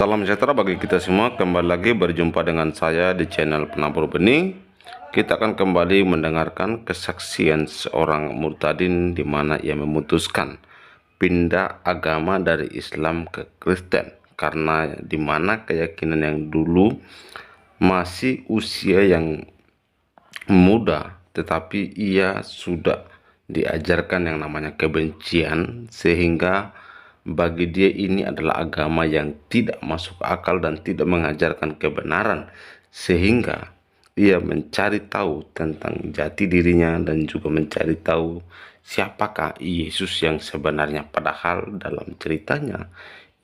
Salam sejahtera bagi kita semua. Kembali lagi berjumpa dengan saya di channel Penabur Benih. Kita akan kembali mendengarkan kesaksian seorang murtadin di mana ia memutuskan pindah agama dari Islam ke Kristen karena di mana keyakinan yang dulu masih usia yang muda, tetapi ia sudah diajarkan yang namanya kebencian, sehingga bagi dia ini adalah agama yang tidak masuk akal dan tidak mengajarkan kebenaran, sehingga ia mencari tahu tentang jati dirinya dan juga mencari tahu siapakah Yesus yang sebenarnya. Padahal dalam ceritanya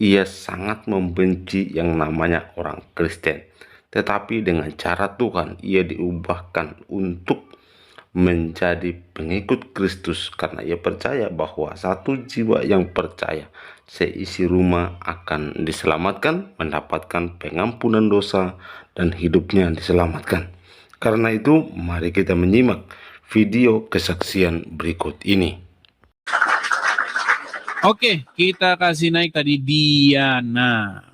ia sangat membenci yang namanya orang Kristen, tetapi dengan cara Tuhan ia diubahkan untuk menjadi pengikut Kristus karena ia percaya bahwa satu jiwa yang percaya seisi rumah akan diselamatkan, mendapatkan pengampunan dosa, dan hidupnya diselamatkan. Karena itu mari kita menyimak video kesaksian berikut ini. Oke, kita kasih naik tadi Diana.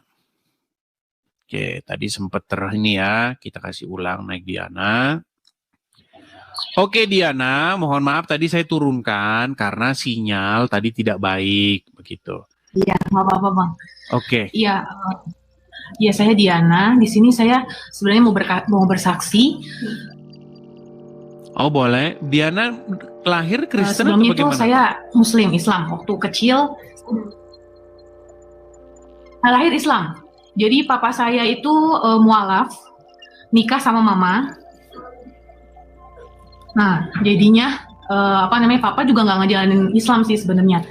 Oke, tadi sempat ini ya, kita kasih ulang naik Diana. Oke Diana, mohon maaf tadi saya turunkan karena sinyal tadi tidak baik, begitu. Iya, nggak apa-apa Bang. Oke. Iya, ya saya Diana. Di sini saya sebenarnya mau bersaksi. Oh boleh. Diana lahir Kristen atau sebelumnya itu bagaimana? saya Muslim Islam. Waktu kecil lahir Islam. Jadi papa saya itu mualaf, nikah sama mama. Nah, jadinya papa juga nggak ngejalanin Islam sih sebenarnya.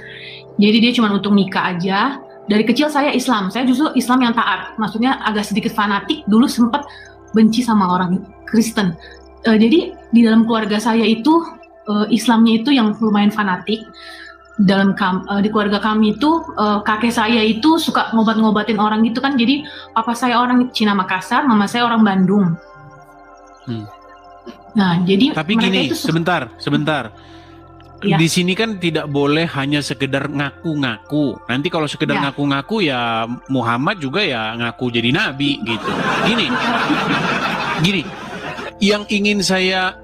Jadi dia cuma untuk nikah aja. Dari kecil saya Islam. Saya justru Islam yang taat. Maksudnya agak sedikit fanatik. Dulu sempat benci sama orang Kristen. Jadi di dalam keluarga saya itu Islamnya itu yang lumayan fanatik. Di keluarga kami itu kakek saya itu suka ngobat-ngobatin orang gitu kan. Jadi papa saya orang Cina Makassar, mama saya orang Bandung. Nah, jadi tapi gini, itu sebentar. Ya. Di sini kan tidak boleh hanya sekedar ngaku-ngaku. Nanti kalau sekedar ngaku-ngaku ya Muhammad juga ya ngaku jadi nabi gitu. Gini. Yang ingin saya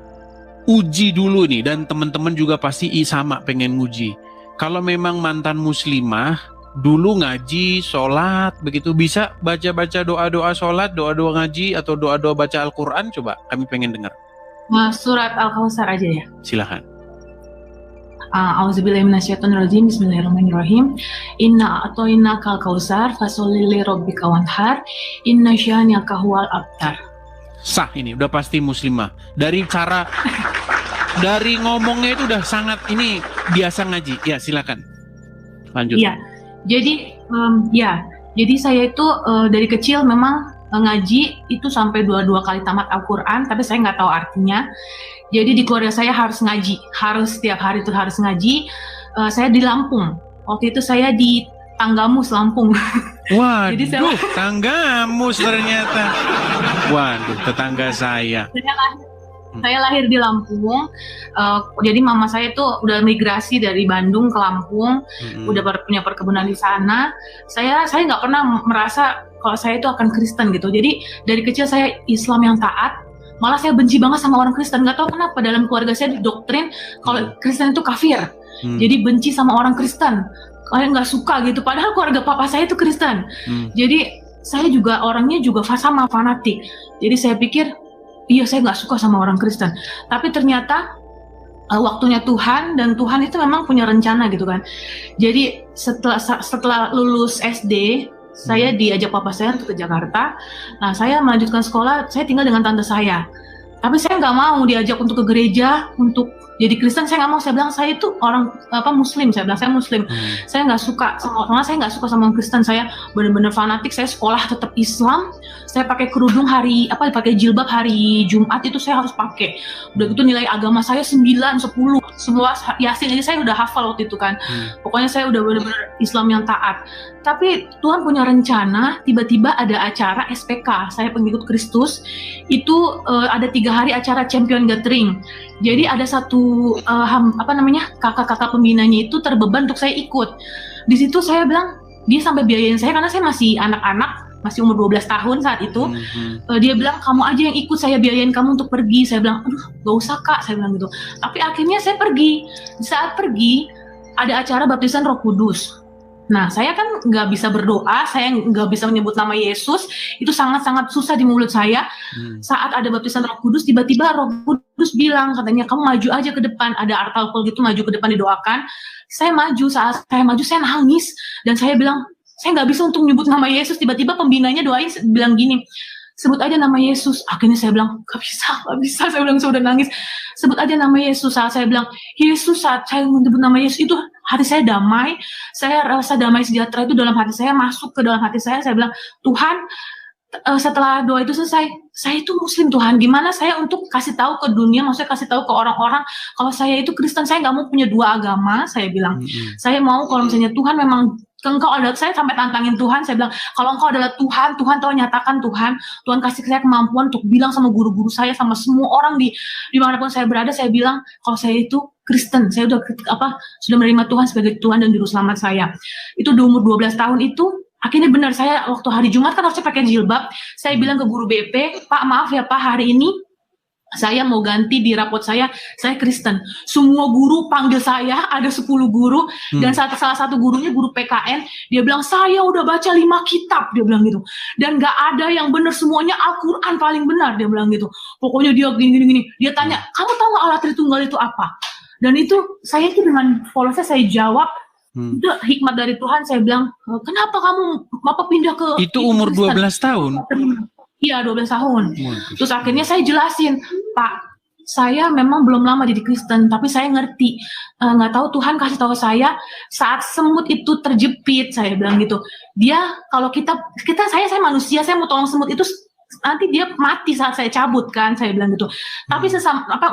uji dulu nih, dan teman-teman juga pasti sama pengen nguji. Kalau memang mantan muslimah dulu ngaji, sholat, begitu bisa baca-baca doa-doa sholat, doa-doa ngaji, atau doa-doa baca Al-Quran, coba kami pengen dengar. Surat Al-Kautsar aja ya. Silahkan. A'udzubillahiminasyaitonirrajim. Bismillahirrahmanirrahim. Inna a'toinakal kautsar fasholli lirabbika wanhar. Inna syani'aka huwal abtar. Sah, ini udah pasti muslimah. Dari cara dari ngomongnya itu udah sangat ini biasa ngaji. Ya, silakan. Lanjut. Iya. Jadi jadi saya itu dari kecil memang ngaji itu sampai dua kali tamat Al-Quran, tapi saya nggak tahu artinya. Jadi di keluarga saya harus ngaji, harus setiap hari itu harus ngaji. Saya di Lampung, waktu itu saya di Tanggamus, Lampung. Waduh, jadi Tanggamus ternyata. Waduh, tetangga saya. Saya lahir di Lampung, jadi mama saya itu udah migrasi dari Bandung ke Lampung, udah punya perkebunan di sana. Saya nggak pernah merasa kalau saya itu akan Kristen gitu. Jadi dari kecil saya Islam yang taat, malah saya benci banget sama orang Kristen. Nggak tahu kenapa dalam keluarga saya didoktrin kalau Kristen itu kafir, jadi benci sama orang Kristen. Kayak nggak suka gitu. Padahal keluarga papa saya itu Kristen. Jadi saya juga orangnya juga sama fanatik. Jadi saya pikir iya, saya nggak suka sama orang Kristen. Tapi ternyata waktunya Tuhan, dan Tuhan itu memang punya rencana gitu kan. Jadi setelah lulus SD, saya diajak papa saya untuk ke Jakarta. Nah, saya melanjutkan sekolah, saya tinggal dengan tante saya. Tapi saya nggak mau diajak untuk ke gereja, untuk jadi Kristen. Saya nggak mau. Saya bilang saya itu orang Muslim. Saya bilang saya Muslim. Saya nggak suka sama orang Kristen. Saya benar-benar fanatik. Saya sekolah tetap Islam. Saya pakai kerudung pakai jilbab hari Jumat itu saya harus pakai. Udah gitu nilai agama saya 9, 10, semua Yasin aja saya udah hafal waktu itu kan. Pokoknya saya udah benar-benar Islam yang taat. Tapi Tuhan punya rencana, tiba-tiba ada acara SPK. Saya pengikut Kristus. Itu ada 3 hari acara Champion Gathering. Jadi ada satu kakak-kakak pembinanya itu terbeban untuk saya ikut. Di situ saya bilang, dia sampai biayain saya karena saya masih anak-anak. masih umur 12 tahun saat itu. Dia bilang, kamu aja yang ikut, saya biayain kamu untuk pergi. Saya bilang, aduh gak usah kak, saya bilang gitu. Tapi akhirnya saya pergi. Saat pergi ada acara baptisan Roh Kudus. Nah, saya kan nggak bisa berdoa, saya nggak bisa menyebut nama Yesus, itu sangat-sangat susah di mulut saya. Saat ada baptisan Roh Kudus, tiba-tiba Roh Kudus bilang, katanya kamu maju aja ke depan, ada artalkol gitu, maju ke depan didoakan. Saya maju, saat saya maju saya nangis, dan saya bilang, saya nggak bisa untuk menyebut nama Yesus. Tiba-tiba pembinanya doain, bilang gini, sebut aja nama Yesus. Akhirnya saya bilang, gak bisa, saya bilang, saya udah nangis. Sebut aja nama Yesus. Saat saya bilang, Yesus, saat saya menyebut nama Yesus, itu hati saya damai. Saya rasa damai sejahtera itu dalam hati saya, masuk ke dalam hati saya bilang, Tuhan, setelah doa itu selesai, saya itu Muslim Tuhan, gimana saya untuk kasih tahu ke dunia, maksudnya kasih tahu ke orang-orang, kalau saya itu Kristen, saya nggak mau punya dua agama, saya bilang. Saya mau kalau misalnya Tuhan memang Engkau adalah, saya sampai tantangin Tuhan, saya bilang, kalau Engkau adalah Tuhan, Tuhan tolong nyatakan Tuhan kasih saya kemampuan untuk bilang sama guru-guru saya, sama semua orang di dimanapun saya berada, saya bilang, kalau saya itu Kristen, saya sudah menerima Tuhan sebagai Tuhan dan Juru Selamat saya. Itu di umur 12 tahun itu, akhirnya benar, saya waktu hari Jumat kan harusnya pakai jilbab, saya bilang ke guru BP, Pak maaf ya Pak, hari ini saya mau ganti di rapot saya Kristen. Semua guru panggil saya, ada 10 guru, dan salah satu gurunya guru PKN, dia bilang, saya udah baca 5 kitab, dia bilang gitu. Dan gak ada yang benar, semuanya Al-Quran paling benar, dia bilang gitu. Pokoknya dia gini. Dia tanya, kamu tahu gak Allah Tritunggal itu apa? Dan itu, saya itu dengan polosnya saya jawab, itu hikmat dari Tuhan, saya bilang, kenapa kamu pindah ke... Itu umur 12 tahun? Iya, 12 tahun. Terus akhirnya saya jelasin, Pak, saya memang belum lama jadi Kristen, tapi saya ngerti, nggak tahu Tuhan kasih tahu saya saat semut itu terjepit, saya bilang gitu. Dia kalau saya manusia, saya mau tolong semut itu nanti dia mati saat saya cabut kan, saya bilang gitu. Tapi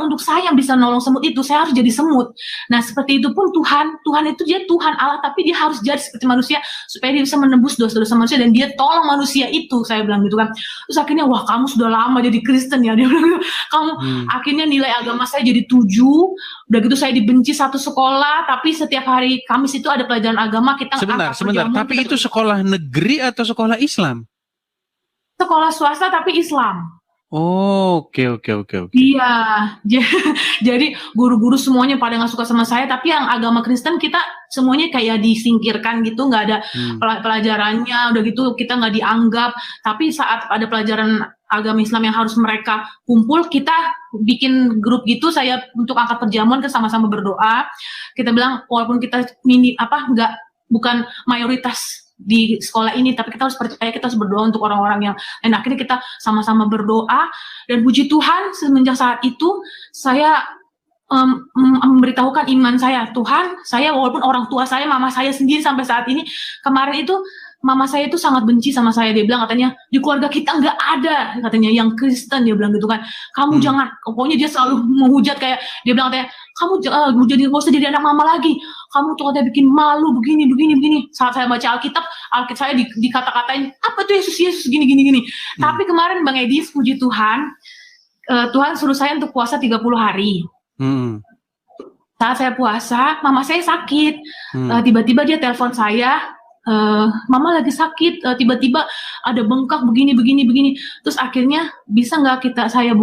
untuk saya yang bisa nolong semut itu, saya harus jadi semut. Nah seperti itu pun Tuhan itu dia Tuhan Allah, tapi dia harus jadi seperti manusia supaya dia bisa menembus dosa-dosa manusia dan dia tolong manusia itu, saya bilang gitu kan. Terus akhirnya, wah kamu sudah lama jadi Kristen ya, dia bilang gitu. Kamu akhirnya nilai agama saya jadi 7. Udah gitu saya dibenci satu sekolah, tapi setiap hari Kamis itu ada pelajaran agama, kita sebentar. Tapi itu sekolah negeri atau sekolah Islam? Sekolah swasta tapi Islam. Oh, oke. Iya, jadi guru-guru semuanya pada nggak suka sama saya, tapi yang agama Kristen kita semuanya kayak disingkirkan gitu, nggak ada pelajarannya, udah gitu kita nggak dianggap. Tapi saat ada pelajaran agama Islam yang harus mereka kumpul, kita bikin grup gitu, saya untuk angkat perjamuan ke sama-sama berdoa. Kita bilang walaupun kita bukan mayoritas di sekolah ini, tapi kita harus percaya, kita harus berdoa untuk orang-orang yang lain. Akhirnya kita sama-sama berdoa, dan puji Tuhan semenjak saat itu saya memberitahukan iman saya. Tuhan, saya walaupun orang tua saya, mama saya sendiri sampai saat ini, kemarin itu mama saya itu sangat benci sama saya. Dia bilang katanya, di keluarga kita nggak ada katanya yang Kristen, dia bilang gitu kan. Kamu jangan, pokoknya dia selalu menghujat, kayak dia bilang katanya, kamu nggak usah jadi anak mama lagi. Kamu tuh katanya bikin malu begini. Saat saya baca Alkitab saya dikata-katain, apa tuh Yesus gini. Tapi kemarin Bang Edis, puji Tuhan, Tuhan suruh saya untuk puasa 30 hari. Saat saya puasa, mama saya sakit. Tiba-tiba dia telepon saya, mama lagi sakit, tiba-tiba ada bengkak begini. Terus akhirnya bisa nggak saya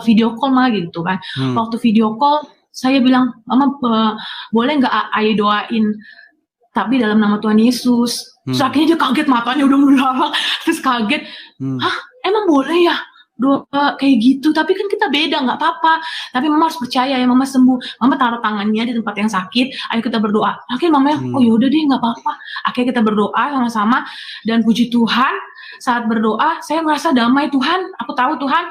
video call mah gitu kan. Waktu video call saya bilang, mama boleh nggak ayah doain tapi dalam nama Tuhan Yesus. Terus akhirnya dia kaget, matanya udah melalak, terus kaget, hah emang boleh ya doa kayak gitu? Tapi kan kita beda, nggak apa-apa, tapi mama harus percaya ya, mama sembuh. Mama taruh tangannya di tempat yang sakit, ayo kita berdoa. Akhirnya mama oh yaudah deh nggak apa-apa. Akhirnya kita berdoa sama-sama, dan puji Tuhan saat berdoa saya merasa damai. Tuhan, aku tahu Tuhan,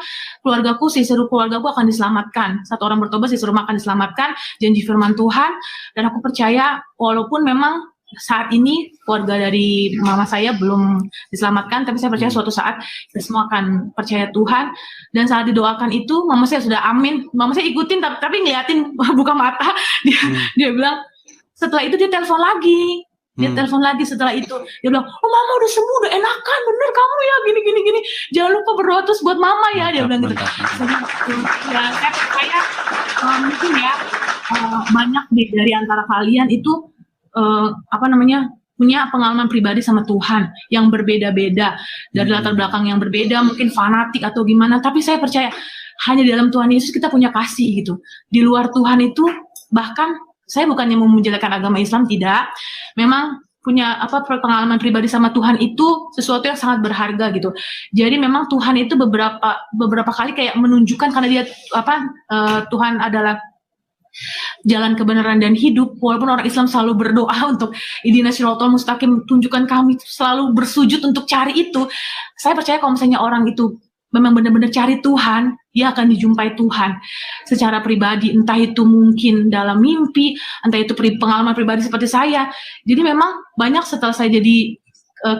seluruh keluargaku akan diselamatkan. Satu orang bertobat, seluruh rumah akan diselamatkan, janji firman Tuhan. Dan aku percaya walaupun memang saat ini keluarga dari mama saya belum diselamatkan, tapi saya percaya suatu saat kita semua akan percaya Tuhan. Dan saat didoakan itu mama saya sudah amin, mama saya ikutin tapi ngeliatin buka mata. Dia bilang, setelah itu dia telepon lagi. Setelah itu dia bilang, oh mama udah sembuh, udah enakan, bener kamu ya, gini, jangan lupa berdoa terus buat mama ya. Dia bilang gitu. Ya saya percaya mungkin ya banyak dari antara kalian itu punya pengalaman pribadi sama Tuhan yang berbeda-beda, dari latar belakang yang berbeda, mungkin fanatik atau gimana, tapi saya percaya hanya di dalam Tuhan Yesus kita punya kasih gitu. Di luar Tuhan itu, bahkan saya bukannya mau menjelekkan agama Islam, tidak. Memang punya pengalaman pribadi sama Tuhan itu sesuatu yang sangat berharga gitu. Jadi memang Tuhan itu beberapa kali kayak menunjukkan, karena dia Tuhan adalah jalan kebenaran dan hidup. Walaupun orang Islam selalu berdoa untuk ihdina shiratal mustaqim, tunjukkan kami, selalu bersujud untuk cari itu. Saya percaya kalau misalnya orang itu memang benar-benar cari Tuhan, dia akan dijumpai Tuhan secara pribadi, entah itu mungkin dalam mimpi, entah itu pengalaman pribadi seperti saya. Jadi memang banyak setelah saya jadi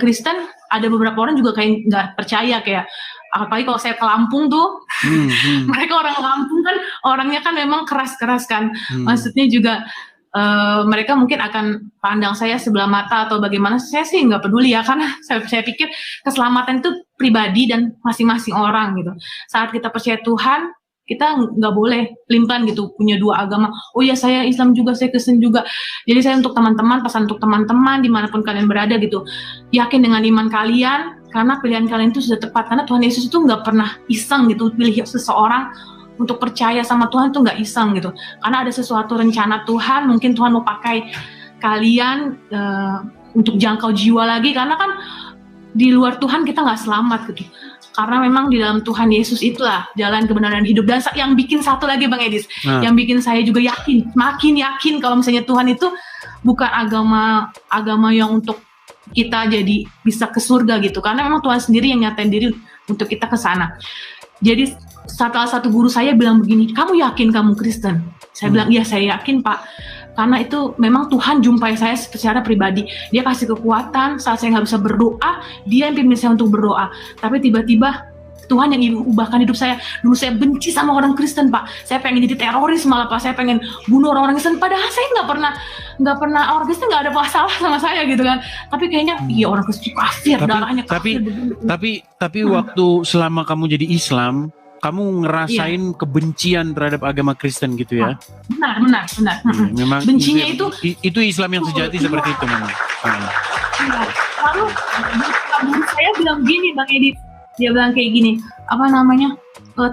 Kristen, ada beberapa orang juga kayak nggak percaya, kayak apalagi kalau saya ke Lampung tuh, mereka orang Lampung kan orangnya kan memang keras-keras kan, maksudnya juga mereka mungkin akan pandang saya sebelah mata atau bagaimana. Saya sih nggak peduli ya, karena saya pikir keselamatan itu pribadi dan masing-masing orang gitu. Saat kita percaya Tuhan, kita nggak boleh limpan gitu, punya dua agama. Oh ya, saya Islam juga, saya Kristen juga. Jadi saya untuk teman-teman, pesan untuk teman-teman dimanapun kalian berada gitu, yakin dengan iman kalian, karena pilihan kalian itu sudah tepat. Karena Tuhan Yesus itu nggak pernah iseng gitu pilih seseorang untuk percaya sama Tuhan, itu nggak iseng gitu. Karena ada sesuatu rencana Tuhan, mungkin Tuhan mau pakai kalian untuk jangkau jiwa lagi, karena kan di luar Tuhan kita nggak selamat gitu. Karena memang di dalam Tuhan Yesus itulah jalan kebenaran hidup. Dan yang bikin satu lagi Bang Edis, yang bikin saya juga yakin, makin yakin kalau misalnya Tuhan itu bukan agama yang untuk kita jadi bisa ke surga gitu. Karena memang Tuhan sendiri yang nyatain diri untuk kita ke sana. Jadi salah satu guru saya bilang begini, kamu yakin kamu Kristen? Saya bilang, iya saya yakin Pak. Karena itu memang Tuhan jumpai saya secara pribadi. Dia kasih kekuatan saat saya nggak bisa berdoa, dia yang pimpin saya untuk berdoa. Tapi tiba-tiba Tuhan yang ubahkan hidup saya. Dulu saya benci sama orang Kristen Pak. Saya pengen jadi teroris malah Pak. Saya pengen bunuh orang Kristen. Padahal saya nggak pernah orang Kristen nggak ada masalah sama saya gitu kan. Tapi kayaknya iya orang Kristen kafir, darahnya kafir. Tapi waktu selama kamu jadi Islam, kamu ngerasain kebencian terhadap agama Kristen gitu ya? Benar. Memang bencinya itu Islam yang sejati seperti itu memang. Lalu saya bilang gini Bang Edi, dia bilang kayak gini,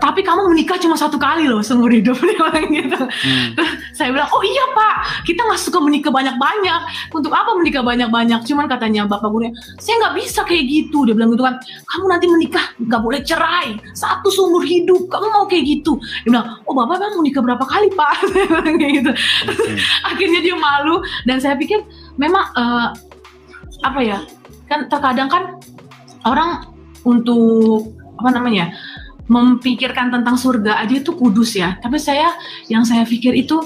tapi kamu menikah cuma 1 kali loh seumur hidup, dia bilang gitu. Saya bilang, oh iya Pak, kita nggak suka menikah banyak-banyak. Untuk apa menikah banyak-banyak? Cuman katanya bapak gurunya, saya nggak bisa kayak gitu. Dia bilang gitu kan, kamu nanti menikah nggak boleh cerai, 1 seumur hidup. Kamu mau kayak gitu? Dia bilang, oh bapak mau menikah berapa kali Pak? Dia bilang kayak gitu. Akhirnya dia malu, dan saya pikir memang kan terkadang kan orang untuk memikirkan tentang surga aja itu kudus ya. Tapi yang saya pikir itu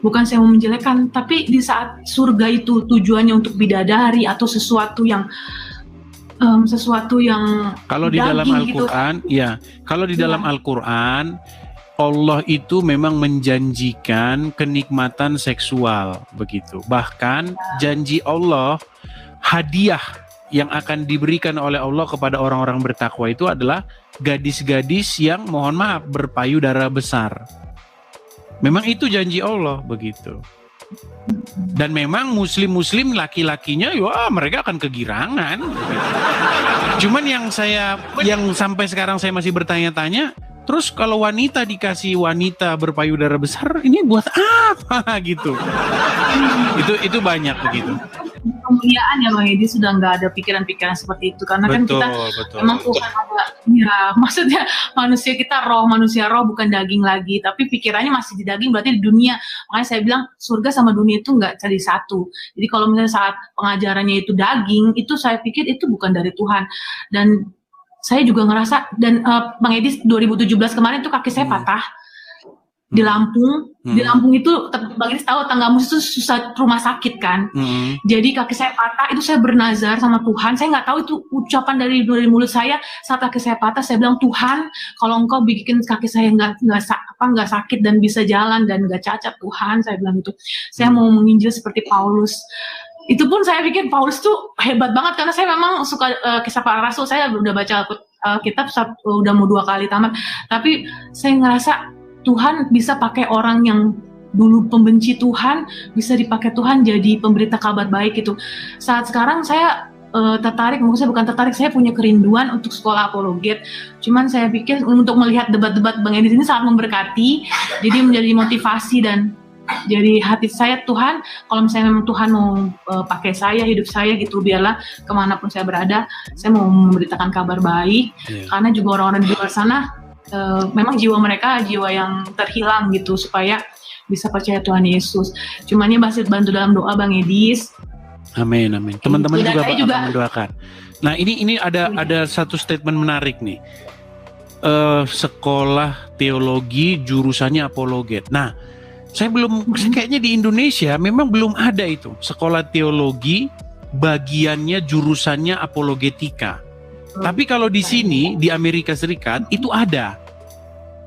bukan saya mau menjelekkan, tapi di saat surga itu tujuannya untuk bidadari atau sesuatu yang kalau di dalam Al-Qur'an gitu. Ya, kalau di dalam Al-Qur'an Allah itu memang menjanjikan kenikmatan seksual begitu. Bahkan janji Allah, hadiah yang akan diberikan oleh Allah kepada orang-orang bertakwa itu adalah gadis-gadis yang mohon maaf berpayudara besar. Memang itu janji Allah begitu. Dan memang muslim-muslim laki-lakinya mereka akan kegirangan. Cuman yang sampai sekarang saya masih bertanya-tanya, terus kalau wanita dikasih wanita berpayudara besar, ini buat apa gitu? Itu banyak begitu. Kemuliaan ya Bang Edi, sudah nggak ada pikiran-pikiran seperti itu, karena kan kita memang Tuhan ada, ya maksudnya manusia roh bukan daging lagi, tapi pikirannya masih di daging, berarti di dunia. Makanya saya bilang surga sama dunia itu nggak jadi satu. Jadi kalau misalnya saat pengajarannya itu daging, itu saya pikir itu bukan dari Tuhan. Dan saya juga ngerasa, dan Bang Edi 2017 kemarin tuh kaki saya patah di Lampung. Di Lampung itu Bang Edi tahu tangga mus itu susah rumah sakit kan. Jadi kaki saya patah, itu saya bernazar sama Tuhan. Saya nggak tahu itu ucapan dari mulut saya. Saat kaki saya patah, saya bilang, Tuhan, kalau Engkau bikin kaki saya nggak sakit dan bisa jalan dan nggak cacat, Tuhan, saya bilang itu. Saya mau menginjil seperti Paulus. Itu pun saya pikir Paulus tuh hebat banget, karena saya memang suka kisah para rasul. Saya udah baca kitab udah mau 2 kali tamat. Tapi saya ngerasa Tuhan bisa pakai orang yang dulu pembenci Tuhan bisa dipakai Tuhan jadi pemberita kabar baik gitu. Saat sekarang saya tertarik, mungkin saya bukan tertarik, saya punya kerinduan untuk sekolah apologet. Cuman saya pikir untuk melihat debat-debat Bang Edi ini sangat memberkati, jadi menjadi motivasi dan jadi hati saya, Tuhan, kalau misalnya memang Tuhan mau pakai saya, hidup saya gitu, biarlah kemanapun saya berada, saya mau memberitakan kabar baik, karena juga orang-orang di luar sana, memang jiwa mereka jiwa yang terhilang gitu, supaya bisa percaya Tuhan Yesus. Cuman ya masih bantu dalam doa Bang Edis. Amin, amin. Teman-teman juga saya akan mendoakan. Nah, ini ada satu statement menarik nih. Sekolah teologi jurusannya apologet. Nah, kayaknya di Indonesia memang belum ada itu. Sekolah teologi bagiannya jurusannya apologetika. Tapi kalau di sini di Amerika Serikat itu ada.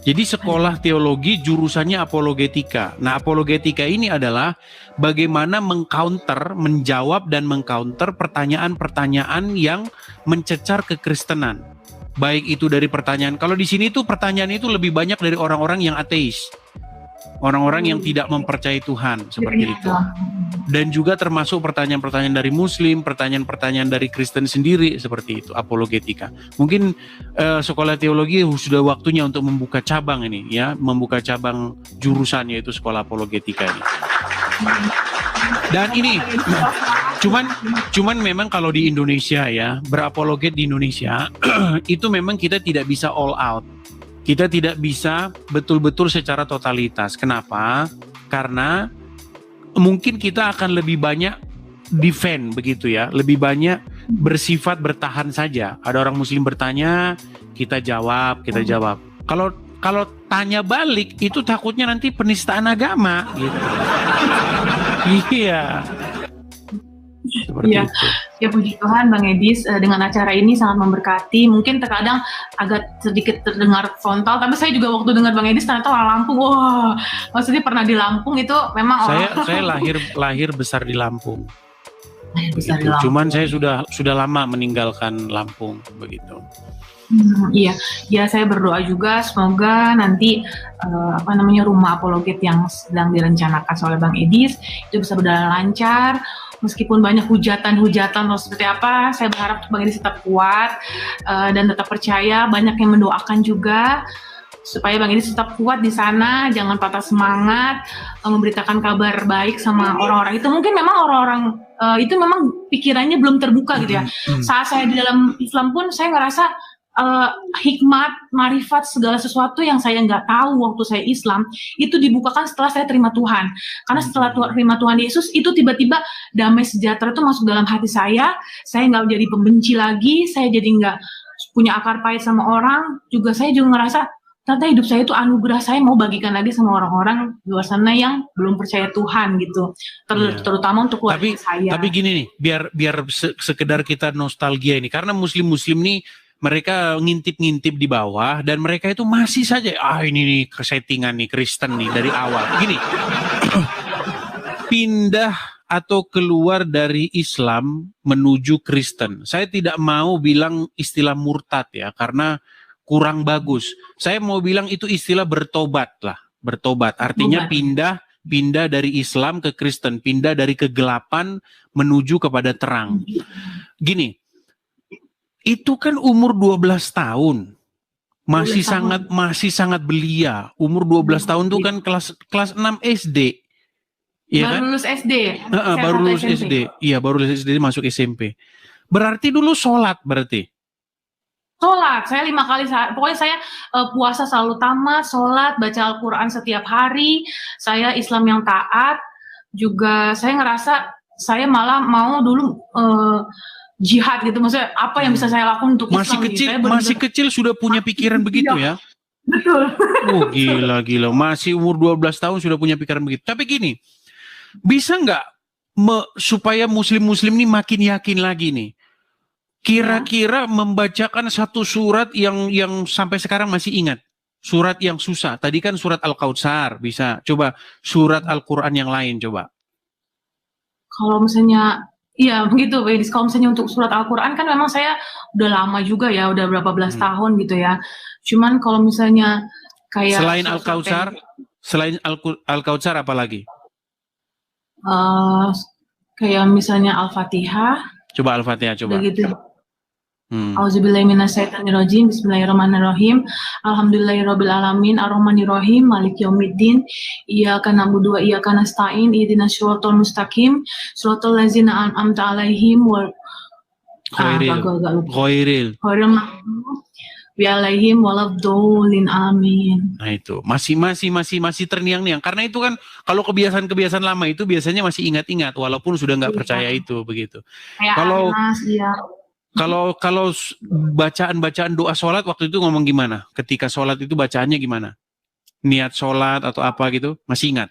Jadi sekolah teologi jurusannya apologetika. Nah, apologetika ini adalah bagaimana menjawab dan mengcounter pertanyaan-pertanyaan yang mencecar kekristenan. Baik itu dari pertanyaan, kalau di sini tuh pertanyaan itu lebih banyak dari orang-orang yang ateis. Orang-orang yang tidak mempercayai Tuhan, seperti itu. Dan juga termasuk pertanyaan-pertanyaan dari Muslim, pertanyaan-pertanyaan dari Kristen sendiri, seperti itu, apologetika. Mungkin sekolah teologi sudah waktunya untuk membuka cabang ini, ya, membuka cabang jurusan, yaitu sekolah apologetika ini. Dan ini, cuman memang kalau di Indonesia ya, berapologet di Indonesia, itu memang kita tidak bisa all out. Kita tidak bisa betul-betul secara totalitas. Kenapa? Karena mungkin kita akan lebih banyak defend begitu ya, lebih banyak bersifat bertahan saja. Ada orang Muslim bertanya, kita jawab. Kalau tanya balik itu takutnya nanti penistaan agama gitu. Iya. Seperti ya, itu. Ya puji Tuhan Bang Edis, dengan acara ini sangat memberkati. Mungkin terkadang agak sedikit terdengar frontal, tapi saya juga waktu dengar Bang Edis ternyata orang Lampung. Wah, maksudnya pernah di Lampung itu memang saya lahir besar di Lampung. Besar di Lampung. Cuman saya sudah lama meninggalkan Lampung begitu. Iya, ya saya berdoa juga semoga nanti rumah apologet yang sedang direncanakan oleh Bang Edis itu bisa berjalan lancar. Meskipun banyak hujatan atau seperti apa, saya berharap Bang Edis tetap kuat dan tetap percaya. Banyak yang mendoakan juga supaya Bang Edis tetap kuat di sana, jangan patah semangat, memberitakan kabar baik sama orang-orang itu. Mungkin memang orang-orang itu memang pikirannya belum terbuka gitu ya. Saat saya di dalam Islam pun saya ngerasa hikmat, marifat, segala sesuatu yang saya nggak tahu waktu saya Islam itu dibukakan setelah saya terima Tuhan. Karena setelah terima Tuhan Yesus itu tiba-tiba damai sejahtera itu masuk dalam hati saya nggak jadi pembenci lagi, saya jadi nggak punya akar pahit sama orang. Juga saya juga ngerasa ternyata hidup saya itu anugerah, saya mau bagikan lagi sama orang-orang di luar sana yang belum percaya Tuhan gitu. Terutama untuk keluarga saya. Tapi gini nih, biar sekedar kita nostalgia ini, karena Muslim nih mereka ngintip-ngintip di bawah dan mereka itu masih saja ini nih kesettingan nih Kristen nih dari awal. Gini, pindah atau keluar dari Islam menuju Kristen. Saya tidak mau bilang istilah murtad ya, karena kurang bagus. Saya mau bilang itu istilah bertobat lah. Bertobat artinya pindah dari Islam ke Kristen, pindah dari kegelapan menuju kepada terang. Gini, itu kan umur 12 tahun. Masih sangat belia. Umur 12 tahun itu kan kelas 6 SD. Ya baru kan? lulus SD. Baru lulus SD. Iya, baru lulus SD masuk SMP. Berarti dulu sholat berarti. Sholat, saya 5 kali, pokoknya saya puasa selalu tamat, sholat, baca Al-Quran setiap hari, saya Islam yang taat, juga saya ngerasa saya malah mau dulu jihad gitu, maksudnya apa yang bisa saya lakukan untuk Islam. Masih kecil sudah punya pikiran begitu ya? Betul. Oh gila, masih umur 12 tahun sudah punya pikiran begitu. Tapi gini, bisa nggak supaya muslim-muslim ini makin yakin lagi nih? Kira-kira membacakan satu surat yang sampai sekarang masih ingat. Surat yang susah. Tadi kan surat Al-Kautsar, bisa. Coba surat Al-Quran yang lain, coba. Kalau misalnya, iya begitu, kalau misalnya untuk surat Al-Quran kan memang saya udah lama juga ya, udah berapa belas tahun gitu ya. Cuman kalau misalnya kayak... Selain Al-Kautsar apa lagi? Kayak misalnya Al-Fatihah. Coba Al-Fatihah coba. Udah gitu. Auzubillahiminasyaitonirrajim. Bismillahirrahmanirrahim. Alhamdulillahirabbil alamin, arrahmanirrahim, maliki yaumiddin. Iyyaka na'budu wa iyyaka nasta'in. Ihdinas siratal mustaqim, siratal ladzina an'amta 'alaihim Ghairil bi 'alaihim waladdallin, amin. Nah itu masih terngiang-niang karena itu kan kalau kebiasaan lama itu biasanya masih ingat-ingat walaupun sudah nggak percaya itu begitu. Kayak Kalau Anas, ya. Kalau bacaan doa sholat waktu itu ngomong gimana? Ketika sholat itu bacaannya gimana? Niat sholat atau apa gitu? Masih ingat?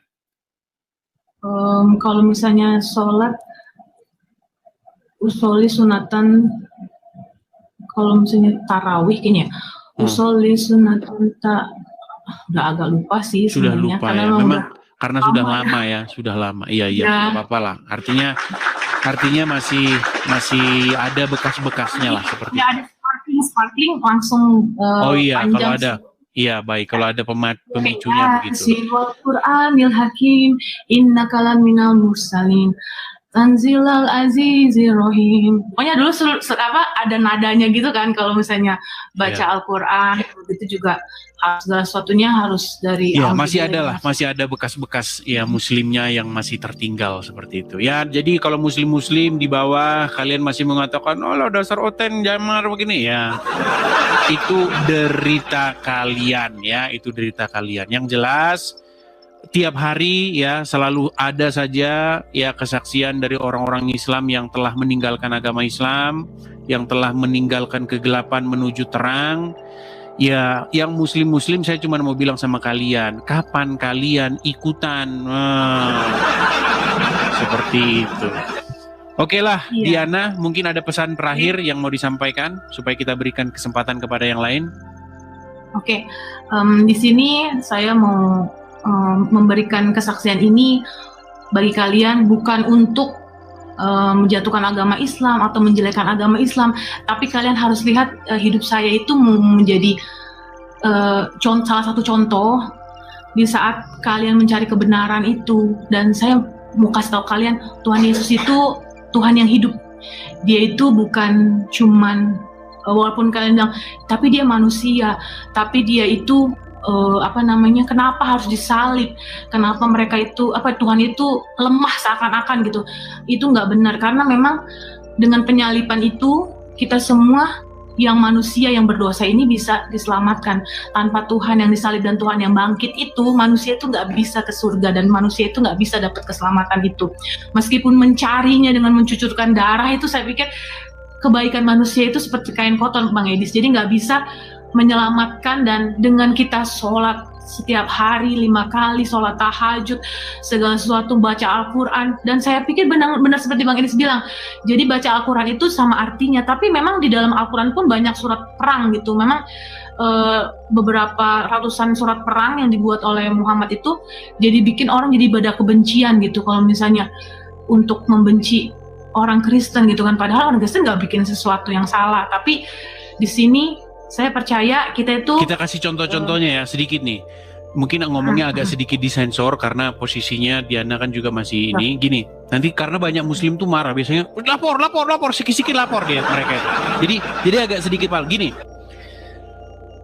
Kalau misalnya sholat, usoli sunatan, kalau misalnya tarawih kayaknya, usoli sunatan udah agak lupa sih. Sudah lupa ya, memang karena sudah lama ya, sudah lama. Iya, ya. Gak apa-apa lah. Artinya masih ada bekas-bekasnya lah seperti itu. Ada sparkling langsung oh iya, panjang. kalau ada. Iya, baik. Kalau ada pemicunya begitu. Wal Qur'anil Hakim, innaka laminal mursalin, tanzilal azizir rahim. Pokoknya dulu ada nadanya gitu kan kalau misalnya baca Al-Qur'an, itu juga segala sesuatunya harus dari masih ada bekas-bekas ya muslimnya yang masih tertinggal seperti itu. Ya, jadi kalau muslim di bawah kalian masih mengatakan oh dasar oten jamar begini ya. Itu derita kalian ya, itu derita kalian. Yang jelas tiap hari ya selalu ada saja ya kesaksian dari orang-orang Islam yang telah meninggalkan agama Islam, yang telah meninggalkan kegelapan menuju terang. Ya, yang muslim saya cuma mau bilang sama kalian, kapan kalian ikutan? Seperti itu. Oke lah, Diana, mungkin ada pesan terakhir yang mau disampaikan supaya kita berikan kesempatan kepada yang lain. Oke, di sini saya mau memberikan kesaksian ini bagi kalian bukan untuk menjatuhkan agama Islam atau menjelekkan agama Islam, tapi kalian harus lihat hidup saya itu menjadi salah satu contoh di saat kalian mencari kebenaran itu. Dan saya mau kasih tahu kalian, Tuhan Yesus itu Tuhan yang hidup. Dia itu bukan cuman walaupun kalian bilang tapi dia manusia, tapi dia itu kenapa harus disalib, kenapa mereka itu Tuhan itu lemah seakan-akan gitu. Itu nggak benar, karena memang dengan penyaliban itu kita semua yang manusia yang berdosa ini bisa diselamatkan. Tanpa Tuhan yang disalib dan Tuhan yang bangkit itu, manusia itu nggak bisa ke surga dan manusia itu nggak bisa dapat keselamatan itu. Meskipun mencarinya dengan mencucurkan darah, itu saya pikir kebaikan manusia itu seperti kain kotor, Bang Edis. Jadi nggak bisa menyelamatkan. Dan dengan kita sholat setiap hari 5 kali, sholat tahajud, segala sesuatu, baca Al-Quran, dan saya pikir benar seperti Bang Edis bilang, jadi baca Al-Quran itu sama artinya. Tapi memang di dalam Al-Quran pun banyak surat perang gitu. Memang beberapa ratusan surat perang yang dibuat oleh Muhammad itu jadi bikin orang jadi pada kebencian gitu. Kalau misalnya untuk membenci orang Kristen gitu kan, padahal orang Kristen nggak bikin sesuatu yang salah. Tapi di sini saya percaya kita kasih contoh-contohnya ya sedikit nih. Mungkin ngomongnya agak sedikit disensor karena posisinya Diana kan juga masih ini. Gini, nanti karena banyak muslim tuh marah biasanya lapor, sikit-sikit lapor dia mereka. Jadi agak sedikit Pak. Gini,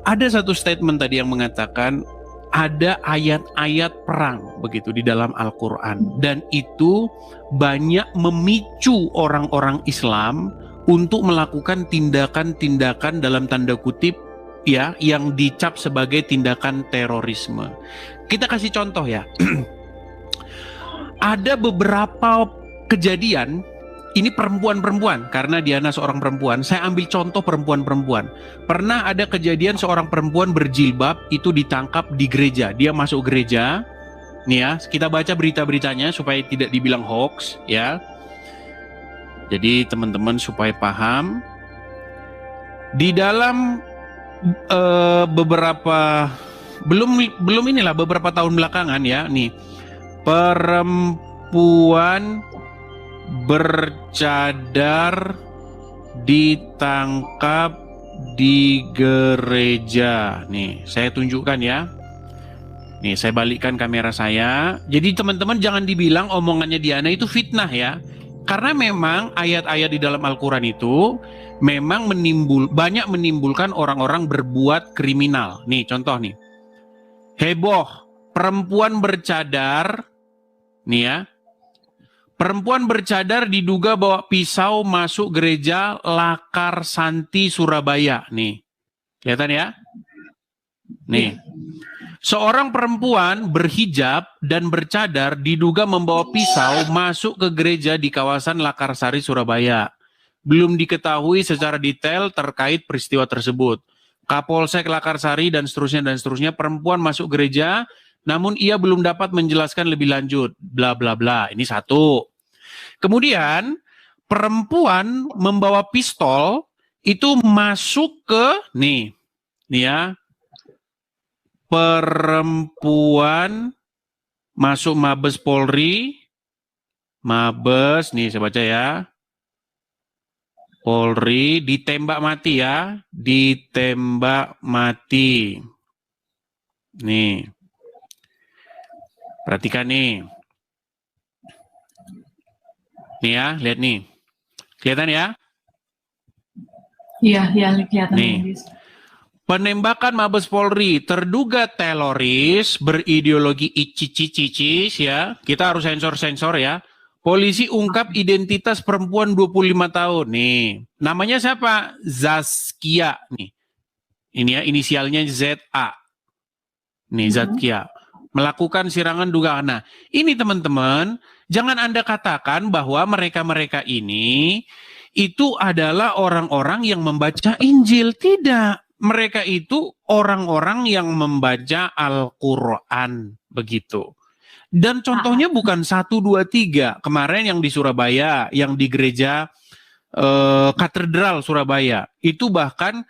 ada satu statement tadi yang mengatakan ada ayat-ayat perang begitu di dalam Al-Quran, dan itu banyak memicu orang-orang Islam untuk melakukan tindakan-tindakan dalam tanda kutip ya yang dicap sebagai tindakan terorisme. Kita kasih contoh ya. Ada beberapa kejadian, ini perempuan-perempuan, karena Diana seorang perempuan, saya ambil contoh perempuan-perempuan. Pernah ada kejadian seorang perempuan berjilbab itu ditangkap di gereja. Dia masuk gereja, nih ya, kita baca berita-beritanya supaya tidak dibilang hoax ya. Jadi teman-teman supaya paham, di dalam beberapa beberapa tahun belakangan ya, nih perempuan bercadar ditangkap di gereja. Nih saya tunjukkan ya. Nih, saya balikkan kamera saya. Jadi teman-teman jangan dibilang omongannya Diana itu fitnah ya. Karena memang ayat-ayat di dalam Al-Quran itu memang banyak menimbulkan orang-orang berbuat kriminal. Nih, contoh nih. Heboh, perempuan bercadar, nih ya. Perempuan bercadar diduga bawa pisau masuk gereja Lakar Santi Surabaya. Nih, kelihatan ya? Nih. Seorang perempuan berhijab dan bercadar diduga membawa pisau masuk ke gereja di kawasan Lakarsari, Surabaya. Belum diketahui secara detail terkait peristiwa tersebut. Kapolsek Lakarsari dan seterusnya, perempuan masuk gereja, namun ia belum dapat menjelaskan lebih lanjut. Bla bla bla. Ini satu. Kemudian perempuan membawa pistol itu masuk ke nih ya. Perempuan masuk Mabes Polri, Mabes, nih saya baca ya, Polri, ditembak mati ya, ditembak mati. Nih, perhatikan nih. Nih ya, lihat nih. Kelihatan ya? Iya, kelihatan. Nih. Penembakan Mabes Polri, terduga teroris berideologi ICICICIS ya. Kita harus sensor-sensor ya. Polisi ungkap identitas perempuan 25 tahun. Nih, namanya siapa? Zaskia nih. Ini ya, inisialnya ZA. Nih, Zaskia. Melakukan serangan dugaan. Nah, ini teman-teman, jangan Anda katakan bahwa mereka-mereka ini itu adalah orang-orang yang membaca Injil. Tidak. Mereka itu orang-orang yang membaca Al-Quran, begitu. Dan contohnya bukan 1, 2, 3. Kemarin yang di Surabaya, yang di gereja Katedral Surabaya. Itu bahkan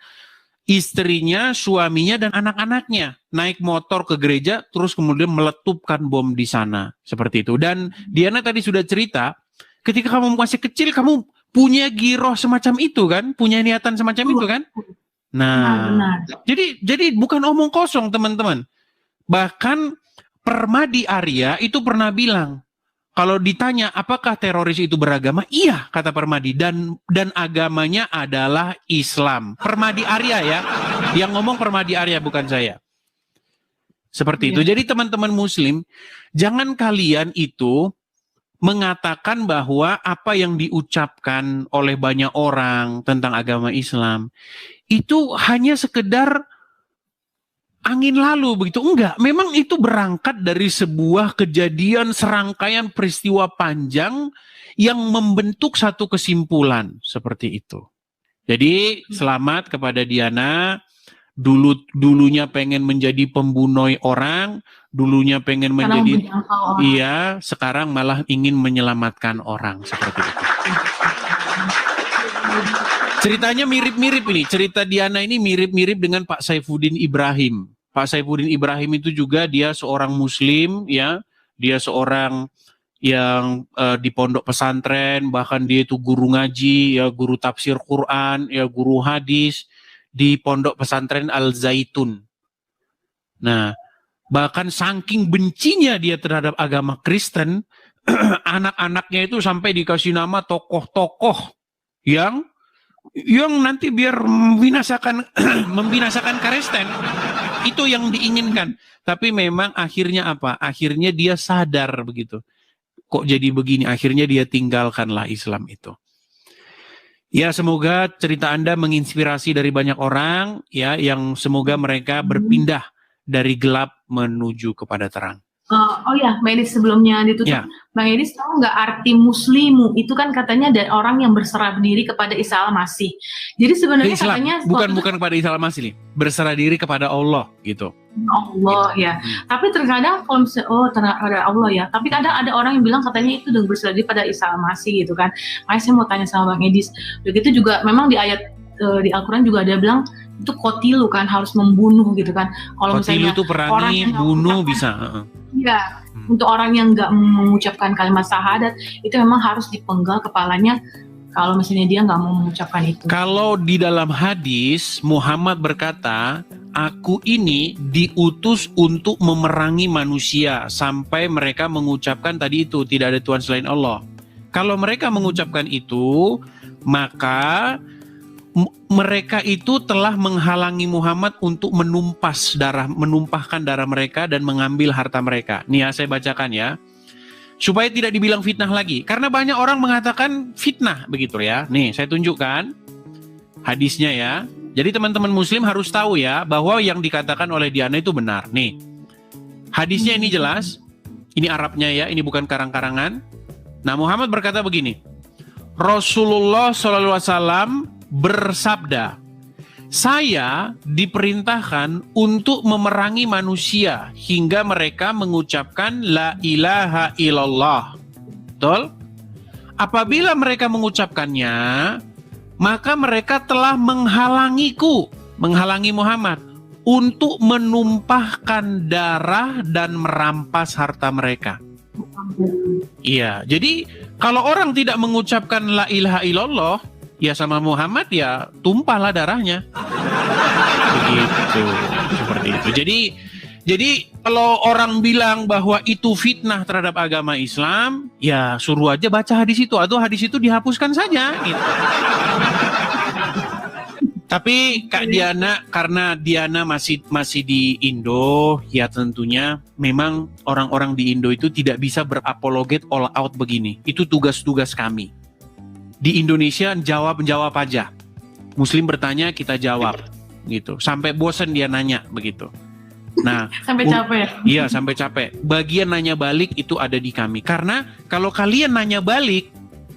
istrinya, suaminya, dan anak-anaknya naik motor ke gereja, terus kemudian meletupkan bom di sana. Seperti itu. Dan Diana tadi sudah cerita, ketika kamu masih kecil, kamu punya giroh semacam itu kan? Punya niatan semacam itu kan? Nah, benar. Jadi bukan omong kosong teman-teman. Bahkan Permadi Arya itu pernah bilang, kalau ditanya apakah teroris itu beragama, iya kata Permadi, dan agamanya adalah Islam. Permadi Arya ya, yang ngomong Permadi Arya bukan saya. Seperti itu. Jadi teman-teman Muslim, jangan kalian itu mengatakan bahwa apa yang diucapkan oleh banyak orang tentang agama Islam itu hanya sekedar angin lalu begitu. Enggak, memang itu berangkat dari sebuah kejadian, serangkaian peristiwa panjang yang membentuk satu kesimpulan seperti itu. Jadi selamat kepada Diana. Dulunya pengen menjadi pembunuh orang, dulunya pengen menjadi sekarang malah ingin menyelamatkan orang seperti itu. Ceritanya mirip-mirip ini. Certa Diana ini mirip-mirip dengan Pak Saifuddin Ibrahim. Pak Saifuddin Ibrahim itu juga dia seorang Muslim, ya. Dia seorang yang di pondok pesantren, bahkan dia itu guru ngaji, ya, guru tafsir Quran, ya, guru hadis di pondok pesantren Al-Zaitun. Nah, bahkan saking bencinya dia terhadap agama Kristen, anak-anaknya itu sampai dikasih nama tokoh-tokoh yang nanti biar membinasakan Kristen. Itu yang diinginkan. Tapi memang akhirnya apa? Akhirnya dia sadar begitu. Kok jadi begini? Akhirnya dia tinggalkanlah Islam itu. Ya, semoga cerita Anda menginspirasi dari banyak orang, ya, yang semoga mereka berpindah dari gelap menuju kepada terang. Oh ya, Mbak Edis, sebelumnya ditutup, ya. Bang Edis tahu nggak arti muslimu? Itu kan katanya dari orang yang berserah diri kepada Isa Al-Masih. Jadi sebenarnya katanya bukan kepada Isa Al-Masih nih, berserah diri kepada Allah gitu. Allah gitu. Ya. Tapi terkadang kalau misalnya ada Allah ya. Tapi kadang ada orang yang bilang katanya itu udah berserah diri pada Isa Al-Masih gitu kan. Makanya saya mau tanya sama Bang Edis. Begitu juga memang di ayat di Al-Quran juga ada bilang itu kotilu kan, harus membunuh gitu kan. Kalau misalnya itu perangi, bunuh bisa. Iya, untuk orang yang nggak mengucapkan kalimat syahadat itu memang harus dipenggal kepalanya kalau misalnya dia nggak mau mengucapkan itu. Kalau di dalam hadis Muhammad berkata, aku ini diutus untuk memerangi manusia sampai mereka mengucapkan tadi itu tidak ada Tuhan selain Allah. Kalau mereka mengucapkan itu, maka mereka itu telah menghalangi Muhammad untuk menumpahkan darah mereka dan mengambil harta mereka. Nih ya, saya bacakan ya. Supaya tidak dibilang fitnah lagi. Karena banyak orang mengatakan fitnah begitu ya. Nih, saya tunjukkan hadisnya ya. Jadi teman-teman muslim harus tahu ya bahwa yang dikatakan oleh Diana itu benar. Nih, hadisnya ini jelas. Ini Arabnya ya, ini bukan karang-karangan. Nah, Muhammad berkata begini. Rasulullah SAW bersabda, saya diperintahkan untuk memerangi manusia hingga mereka mengucapkan la ilaha illallah. Betul? Apabila mereka mengucapkannya, maka mereka telah menghalangi Muhammad untuk menumpahkan darah dan merampas harta mereka. Iya, jadi kalau orang tidak mengucapkan la ilaha illallah, ya sama Muhammad ya tumpahlah darahnya. Begitu, seperti itu. Jadi kalau orang bilang bahwa itu fitnah terhadap agama Islam, ya suruh aja baca hadis itu atau hadis itu dihapuskan saja gitu. Tapi Kak Diana, karena Diana masih di Indo, ya tentunya memang orang-orang di Indo itu tidak bisa berapologet all out begini. Itu tugas-tugas kami. Di Indonesia jawab aja. Muslim bertanya, kita jawab gitu. Sampai bosan dia nanya begitu. Nah, Sampai capek. Iya, sampai capek. Bagian nanya balik itu ada di kami. Karena kalau kalian nanya balik,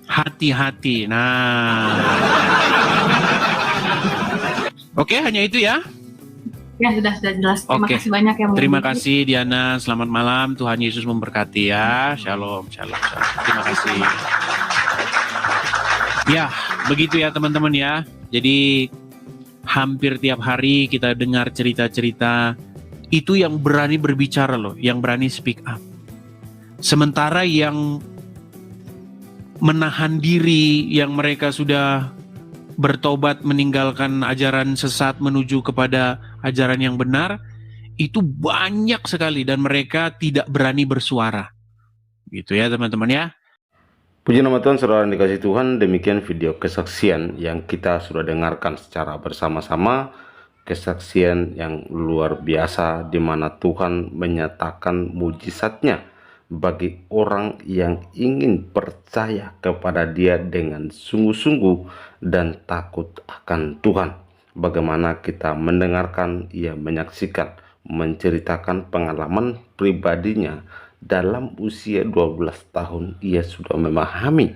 hati-hati. Nah. Oke, hanya itu ya. Ya, sudah jelas. Terima Oke. kasih banyak ya. Terima kasih Diana, selamat malam. Tuhan Yesus memberkati ya. Shalom. Terima kasih. Ya, begitu ya teman-teman ya. Jadi hampir tiap hari kita dengar cerita-cerita itu yang berani berbicara loh, yang berani speak up. Sementara yang menahan diri, yang mereka sudah bertobat meninggalkan ajaran sesat menuju kepada ajaran yang benar, itu banyak sekali dan mereka tidak berani bersuara. Gitu ya teman-teman ya. Puji nama Tuhan, saudara yang dikasih Tuhan. Demikian video kesaksian yang kita sudah dengarkan secara bersama-sama. Kesaksian yang luar biasa di mana Tuhan menyatakan mujizatnya bagi orang yang ingin percaya kepada Dia dengan sungguh-sungguh dan takut akan Tuhan. Bagaimana kita mendengarkan, ia menyaksikan, menceritakan pengalaman pribadinya. Dalam usia 12 tahun ia sudah memahami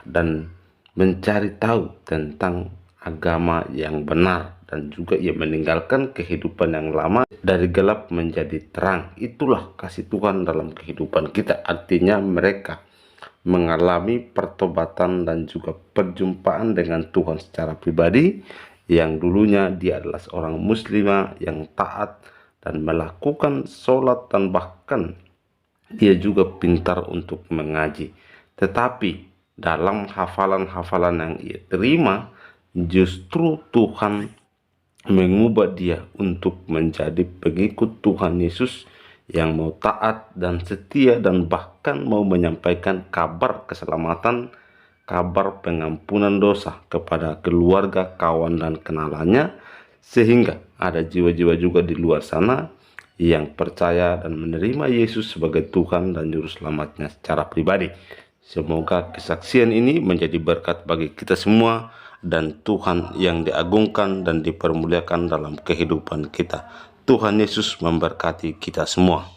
dan mencari tahu tentang agama yang benar, dan juga ia meninggalkan kehidupan yang lama dari gelap menjadi terang. Itulah kasih Tuhan dalam kehidupan kita. Artinya mereka mengalami pertobatan dan juga perjumpaan dengan Tuhan secara pribadi. Yang dulunya dia adalah seorang muslimah yang taat dan melakukan sholat, dan bahkan dia juga pintar untuk mengaji. Tetapi dalam hafalan-hafalan yang ia terima, justru Tuhan mengubah dia untuk menjadi pengikut Tuhan Yesus yang mau taat dan setia, dan bahkan mau menyampaikan kabar keselamatan, kabar pengampunan dosa kepada keluarga, kawan, dan kenalannya. Sehingga ada jiwa-jiwa juga di luar sana yang percaya dan menerima Yesus sebagai Tuhan dan Juru Selamatnya secara pribadi. Semoga kesaksian ini menjadi berkat bagi kita semua, dan Tuhan yang diagungkan dan dipermuliakan dalam kehidupan kita. Tuhan Yesus memberkati kita semua.